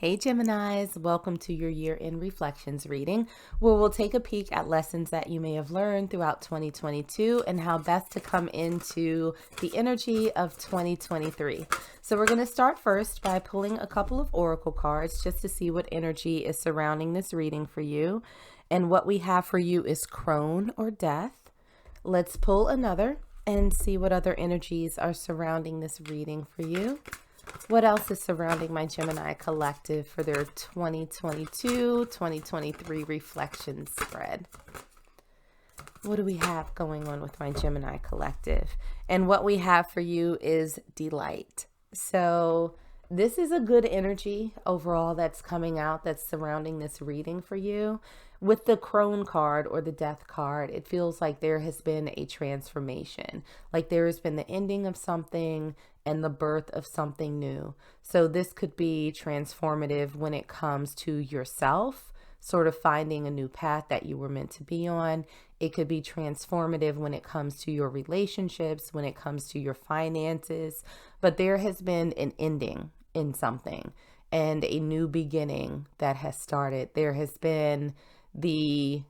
Hey Geminis, welcome to your year-end reflections reading, where we'll take a peek at lessons that you may have learned throughout 2022 and how best to come into the energy of 2023. So we're going to start first by pulling a couple of oracle cards just to see what energy is surrounding this reading for you. And what we have for you is crone or death. Let's pull another and see what other energies are surrounding this reading for you. What else is surrounding my Gemini collective for their 2022-2023 reflection spread? What do we have going on with my Gemini collective? And what we have for you is delight. So this is a good energy overall that's coming out, that's surrounding this reading for you. With the crone card or the death card, it feels like there has been a transformation, like there has been the ending of something and the birth of something new. So this could be transformative when it comes to yourself, sort of finding a new path that you were meant to be on. It could be transformative when it comes to your relationships, when it comes to your finances, but there has been an ending in something and a new beginning that has started. There has been the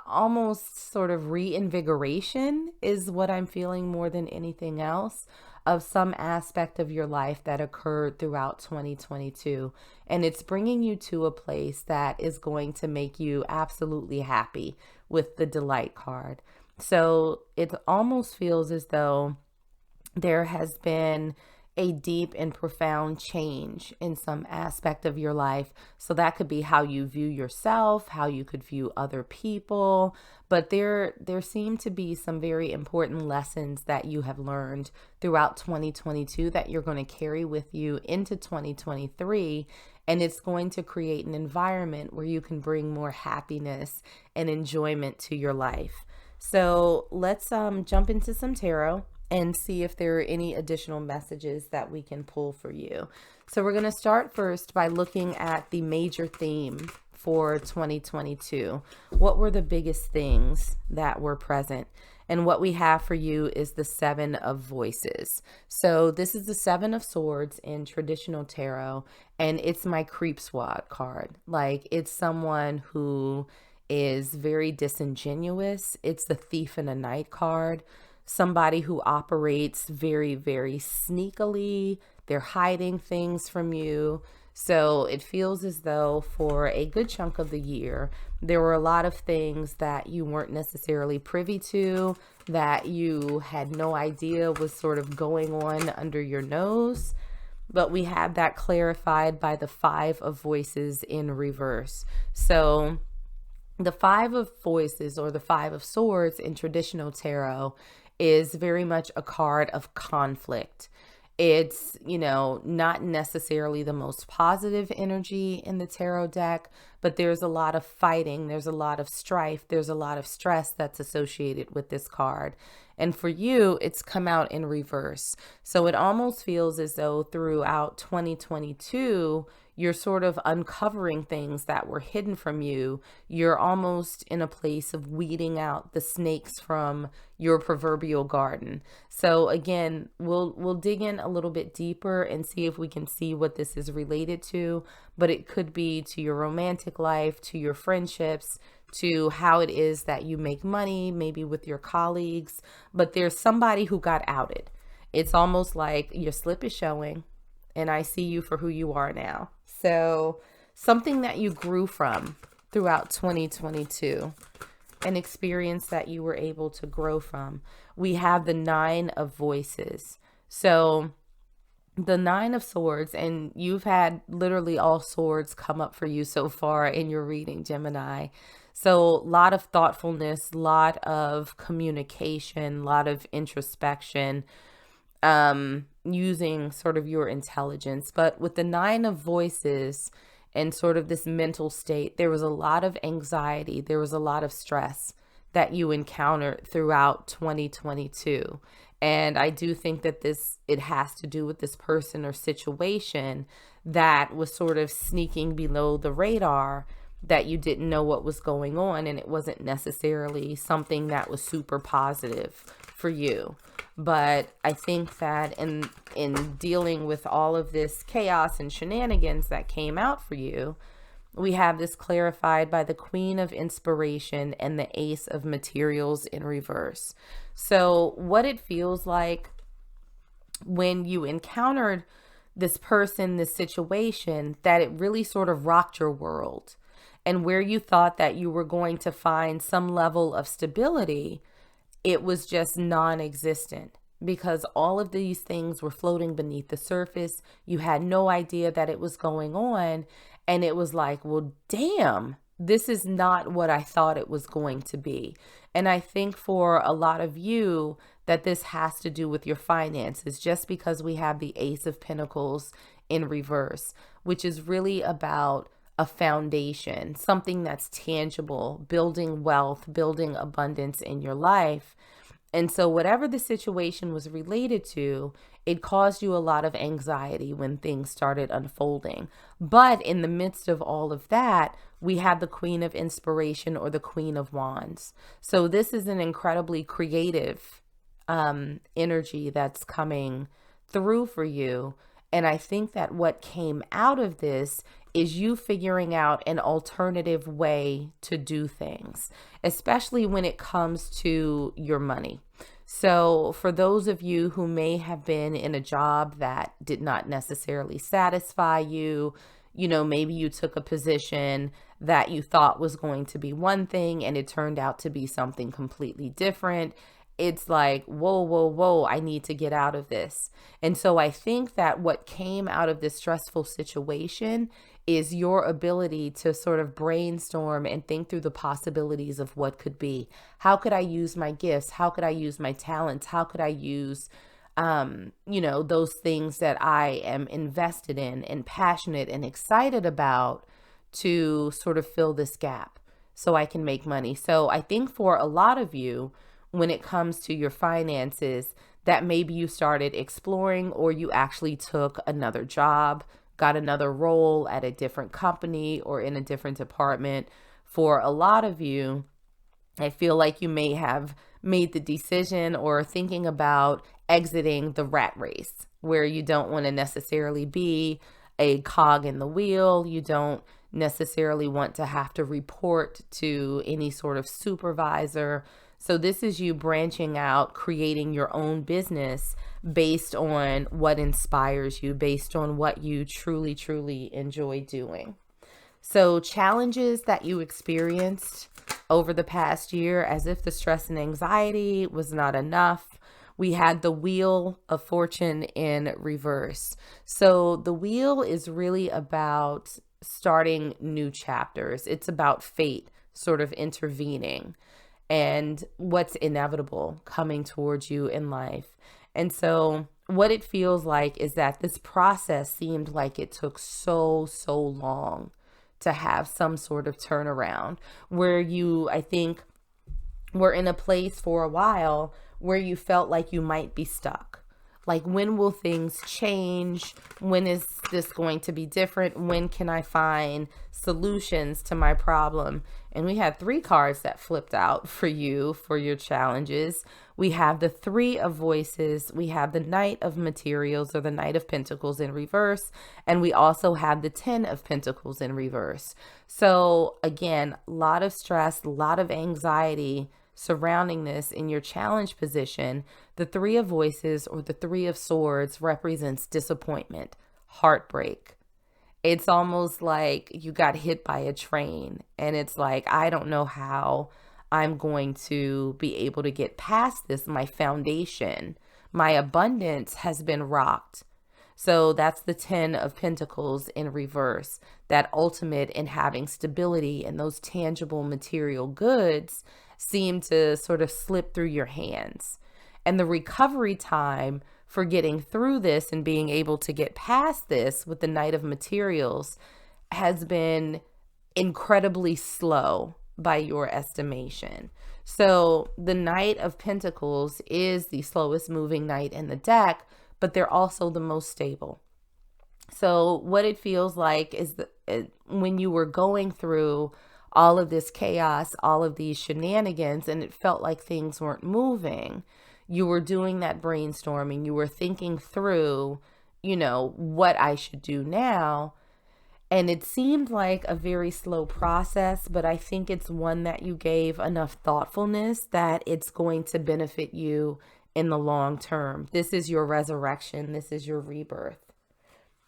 almost sort of reinvigoration is what I'm feeling more than anything else of some aspect of your life that occurred throughout 2022. And it's bringing you to a place that is going to make you absolutely happy with the delight card. So it almost feels as though there has been a deep and profound change in some aspect of your life. So that could be how you view yourself, how you could view other people. But there seem to be some very important lessons that you have learned throughout 2022 that you're going to carry with you into 2023. And it's going to create an environment where you can bring more happiness and enjoyment to your life. So let's jump into some tarot and see if there are any additional messages that we can pull for you. So we're going to start first by looking at the major theme for 2022. What were the biggest things that were present? And what we have for you is the Seven of Voices. So this is the Seven of Swords in traditional tarot, and it's my creep squad card. Like, it's someone who is very disingenuous. It's the Thief in the Night card. Somebody who operates very, very sneakily. They're hiding things from you. So it feels as though for a good chunk of the year, there were a lot of things that you weren't necessarily privy to, that you had no idea was sort of going on under your nose. But we have that clarified by the Five of Voices in reverse. So the Five of Voices, or the Five of Swords in traditional tarot, is very much a card of conflict. It's, not necessarily the most positive energy in the tarot deck, but there's a lot of fighting, there's a lot of strife, there's a lot of stress that's associated with this card. And for you, it's come out in reverse. So it almost feels as though throughout 2022, you're sort of uncovering things that were hidden from you. You're almost in a place of weeding out the snakes from your proverbial garden. So again, we'll dig in a little bit deeper and see if we can see what this is related to. But it could be to your romantic life, to your friendships, to how it is that you make money, maybe with your colleagues. But there's somebody who got outed. It's almost like your slip is showing, and I see you for who you are now. So something that you grew from throughout 2022, an experience that you were able to grow from. We have the Nine of Voices. So the Nine of Swords, and you've had literally all swords come up for you so far in your reading, Gemini. So a lot of thoughtfulness, a lot of communication, a lot of introspection, using sort of your intelligence. But with the Nine of Voices and sort of this mental state, there was a lot of anxiety, there was a lot of stress that you encountered throughout 2022. And I do think that it has to do with this person or situation that was sort of sneaking below the radar, that you didn't know what was going on, and it wasn't necessarily something that was super positive for you. But I think that in dealing with all of this chaos and shenanigans that came out for you, we have this clarified by the Queen of Inspiration and the Ace of Materials in reverse. So what it feels like when you encountered this person, this situation, that it really sort of rocked your world. And where you thought that you were going to find some level of stability, it was just non-existent, because all of these things were floating beneath the surface. You had no idea that it was going on. And it was like, well, damn, this is not what I thought it was going to be. And I think for a lot of you that this has to do with your finances, just because we have the Ace of Pentacles in reverse, which is really about a foundation, something that's tangible, building wealth, building abundance in your life. And so whatever the situation was related to, it caused you a lot of anxiety when things started unfolding. But in the midst of all of that, we have the Queen of Inspiration, or the Queen of Wands. So this is an incredibly creative energy that's coming through for you. And I think that what came out of this is you figuring out an alternative way to do things, especially when it comes to your money. So for those of you who may have been in a job that did not necessarily satisfy you, maybe you took a position that you thought was going to be one thing and it turned out to be something completely different. It's like, whoa, whoa, whoa, I need to get out of this. And so I think that what came out of this stressful situation is your ability to sort of brainstorm and think through the possibilities of what could be. How could I use my gifts? How could I use my talents? How could I use, those things that I am invested in and passionate and excited about to sort of fill this gap so I can make money? So I think for a lot of you, when it comes to your finances, that maybe you started exploring, or you actually took another job, got another role at a different company or in a different department. For a lot of you, I feel like you may have made the decision or thinking about exiting the rat race, where you don't want to necessarily be a cog in the wheel. You don't necessarily want to have to report to any sort of supervisor. So this is you branching out, creating your own business based on what inspires you, based on what you truly, truly enjoy doing. So challenges that you experienced over the past year, as if the stress and anxiety was not enough, we had the Wheel of Fortune in reverse. So the wheel is really about starting new chapters. It's about fate sort of intervening and what's inevitable coming towards you in life. And so what it feels like is that this process seemed like it took so long to have some sort of turnaround, where you, I think, were in a place for a while where you felt like you might be stuck. Like, when will things change? When is this going to be different? When can I find solutions to my problem? And we had 3 cards that flipped out for you for your challenges. We have the 3 of Voices. We have the Knight of Materials, or the Knight of Pentacles in reverse. And we also have the 10 of Pentacles in reverse. So again, a lot of stress, a lot of anxiety surrounding this in your challenge position. The 3 of Voices, or the 3 of Swords, represents disappointment, heartbreak. It's almost like you got hit by a train, and it's like, I don't know how I'm going to be able to get past this. My foundation, my abundance has been rocked. So that's the 10 of Pentacles in reverse, that ultimate in having stability, and those tangible material goods seem to sort of slip through your hands. And the recovery time for getting through this and being able to get past this with the Knight of Materials has been incredibly slow by your estimation. So the Knight of Pentacles is the slowest moving knight in the deck, but they're also the most stable. So what it feels like is that when you were going through all of this chaos, all of these shenanigans, and it felt like things weren't moving, you were doing that brainstorming, you were thinking through, what I should do now. And it seemed like a very slow process, but I think it's one that you gave enough thoughtfulness that it's going to benefit you in the long term. This is your resurrection. This is your rebirth.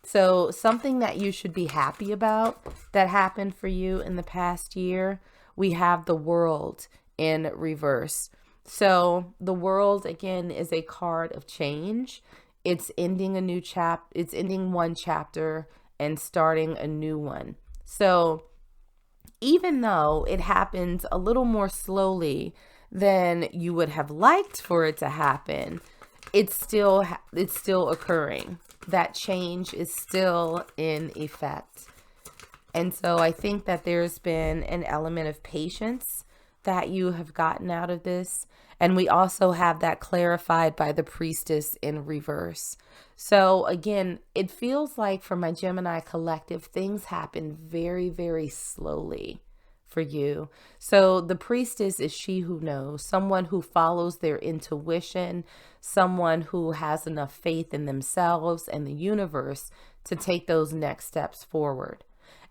So something that you should be happy about that happened for you in the past year, we have the World in reverse. So the World, again, is a card of change. It's ending a new it's ending one chapter and starting a new one. So even though it happens a little more slowly than you would have liked for it to happen, it's still occurring. That change is still in effect. And so I think that there's been an element of patience that you have gotten out of this. And we also have that clarified by the Priestess in reverse. So again, it feels like for my Gemini collective, things happen very, very slowly for you. So the Priestess is she who knows, someone who follows their intuition, someone who has enough faith in themselves and the universe to take those next steps forward.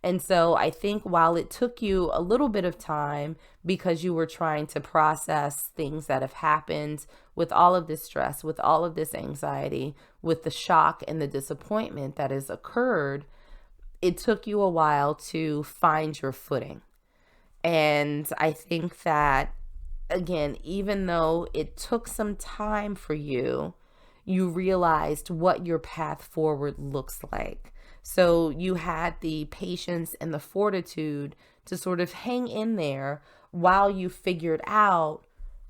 And so I think while it took you a little bit of time because you were trying to process things that have happened with all of this stress, with all of this anxiety, with the shock and the disappointment that has occurred, it took you a while to find your footing. And I think that, again, even though it took some time for you, you realized what your path forward looks like. So you had the patience and the fortitude to sort of hang in there while you figured out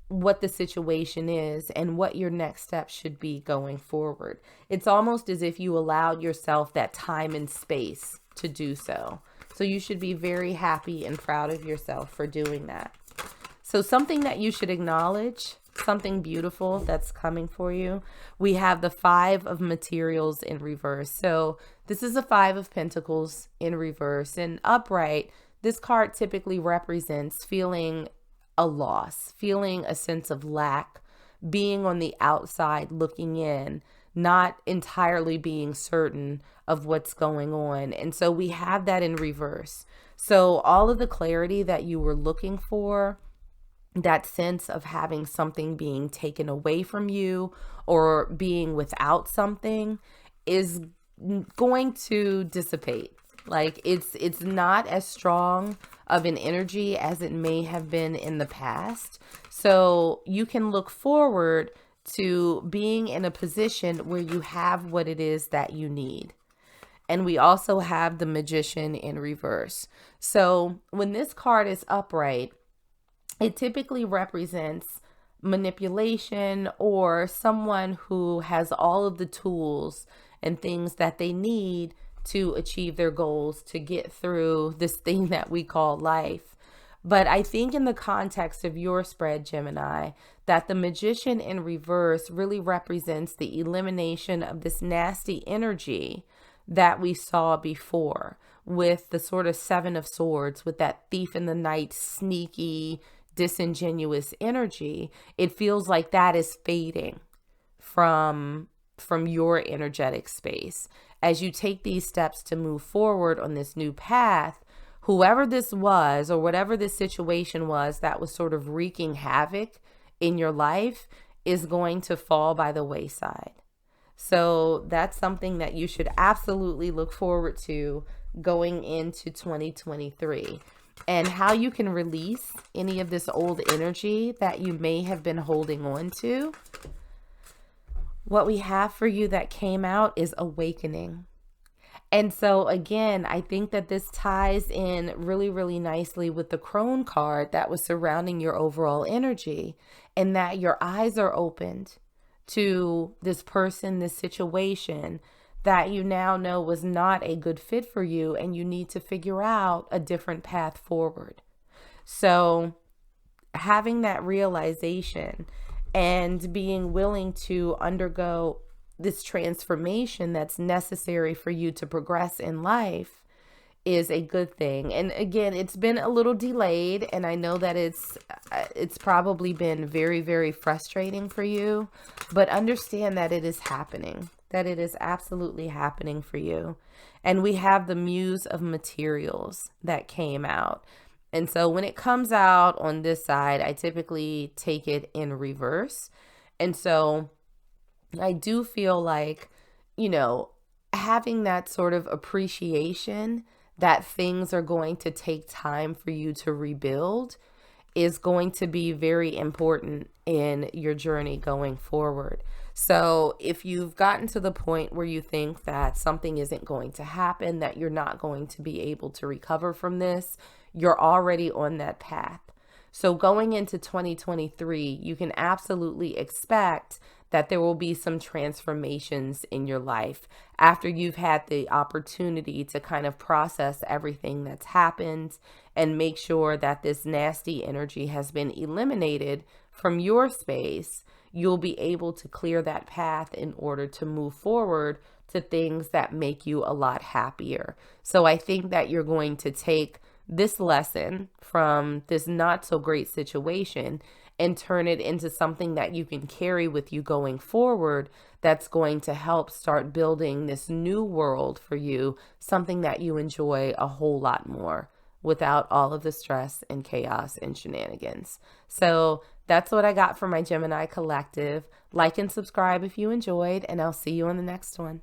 what the situation is and what your next step should be going forward. It's almost as if you allowed yourself that time and space to do so. So you should be very happy and proud of yourself for doing that. So something that you should acknowledge, something beautiful that's coming for you. We have the Five of Materials in reverse. So this is a Five of Pentacles in reverse. And upright, this card typically represents feeling a loss, feeling a sense of lack, being on the outside looking in, not entirely being certain of what's going on. And so we have that in reverse. So all of the clarity that you were looking for, that sense of having something being taken away from you or being without something, is going to dissipate. Like it's not as strong of an energy as it may have been in the past. So you can look forward to being in a position where you have what it is that you need. And we also have the Magician in reverse. So when this card is upright, it typically represents manipulation or someone who has all of the tools and things that they need to achieve their goals, to get through this thing that we call life. But I think in the context of your spread, Gemini, that the Magician in reverse really represents the elimination of this nasty energy that we saw before with the sort of Seven of Swords, with that thief in the night, sneaky, disingenuous energy. It feels like that is fading from your energetic space. As you take these steps to move forward on this new path, whoever this was or whatever this situation was that was sort of wreaking havoc in your life is going to fall by the wayside. So that's something that you should absolutely look forward to going into 2023. And how you can release any of this old energy that you may have been holding on to. What we have for you that came out is awakening. And so again, I think that this ties in really, really nicely with the Crone card that was surrounding your overall energy, and that your eyes are opened to this person, this situation that you now know was not a good fit for you, and you need to figure out a different path forward. So having that realization and being willing to undergo this transformation that's necessary for you to progress in life is a good thing. And again, it's been a little delayed, and I know that it's probably been very, very frustrating for you, but understand that it is happening, that it is absolutely happening for you. And we have the Muse of Materials that came out. And so when it comes out on this side, I typically take it in reverse. And so I do feel like, having that sort of appreciation that things are going to take time for you to rebuild is going to be very important in your journey going forward. So if you've gotten to the point where you think that something isn't going to happen, that you're not going to be able to recover from this, you're already on that path. So going into 2023, you can absolutely expect that there will be some transformations in your life after you've had the opportunity to kind of process everything that's happened and make sure that this nasty energy has been eliminated from your space. You'll be able to clear that path in order to move forward to things that make you a lot happier. So I think that you're going to take this lesson from this not so great situation and turn it into something that you can carry with you going forward, that's going to help start building this new world for you, something that you enjoy a whole lot more without all of the stress and chaos and shenanigans. So that's what I got for my Gemini collective. Like and subscribe if you enjoyed, and I'll see you on the next one.